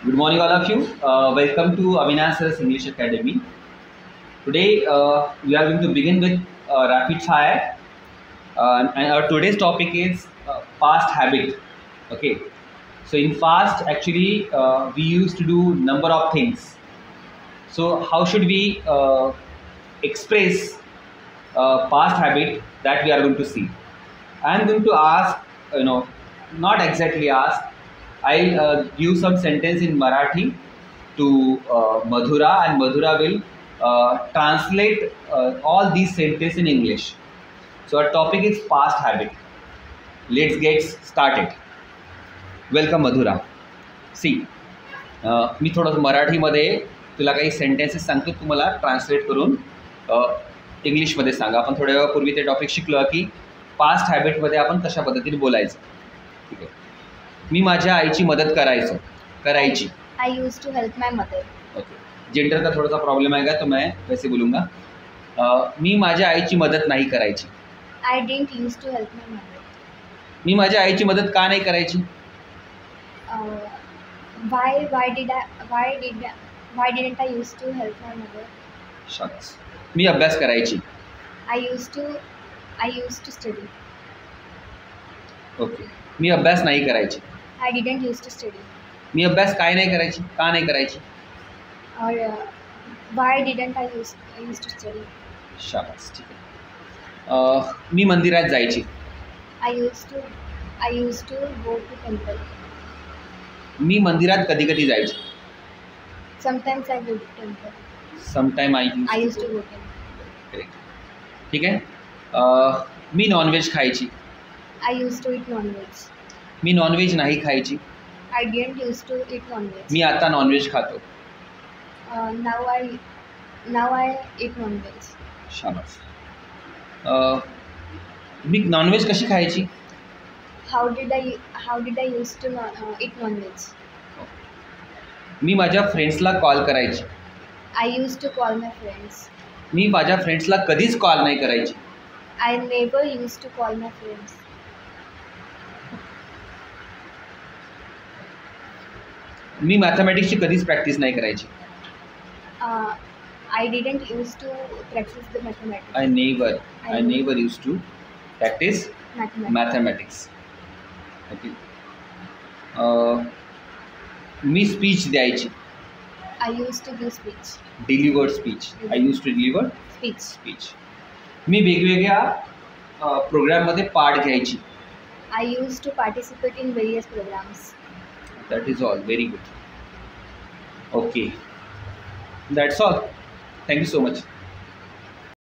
Good morning, all of you. Welcome to Avinash English Academy. Today, we are going to begin with rapid fire, and our today's topic is past habit. Okay, so in past, actually, we used to do number of things. So, how should we express past habit that we are going to see? I am going to ask, not exactly ask. I'll give some sentence in Marathi to Madhura, and Madhura will translate all these sentences in English. So our topic is past habit. Let's get started. Welcome, Madhura. See, मी थोडंसं मराठीमध्ये तुला काही sentences सांगतो, तू मला translate करून इंग्लिशमध्ये सांगा. आपण थोड्या वेळापूर्वी ते टॉपिक शिकलो की पास्ट हॅबिटमध्ये आपण कशा पद्धतीने बोलायचं. ठीक आहे. मी माझ्या आईची मदत करायची. I used to help my mother. Okay. Gender का थोड़ा सा प्रॉब्लम आएगा तो मैं वैसे बोलूँगा. मी माझ्या आईची मदत नाही करायची. I didn't used to help my mother. मी माझ्या आईची मदत का नाही करायची. Why didn't I used to help my mother? शाबास. मी अभ्यास करायची. I used to study. Okay. मी अभ्यास नाही करायची. I didn't used to study. मी अभ्यास काय नाही करायची, का नाही करायची. Or why didn't I used to study? शाबास. ठीक आहे. मी मंदिरात जायची. I used to go to temple. मी मंदिरात कधी कधी जायची. Sometimes I go to temple. Sometime I used to go to temple. Correct. ठीक आहे. मी नॉनव्हेज खायची. I used to eat non-veg. मी नॉनव्हेज नाही खायची. I didn't used to eat non-veg. मी आता नॉनव्हेज खातो. Now I eat non-veg. शाबास. मी नॉनव्हेज कशी खायची. How did I used to eat non-veg? मी माझ्या फ्रेंड्सला कॉल करायची. I used to call my friends. मी माझ्या फ्रेंड्सला कधीच कॉल नाही करायची. I never used to call my friends. मी मॅथमॅटिक्सची कधीच प्रॅक्टिस नाही करायची. I didn't used to practice the mathematics. I never used to practice mathematics. Okay. Me speech द्यायची. I used to give speech. Delivered speech. I used to deliver Speech. मी वेगवेगळ्या प्रोग्राममध्ये part घ्यायची. I used to participate in various programs. That is all. Very good. Okay. That's all. Thank you so much.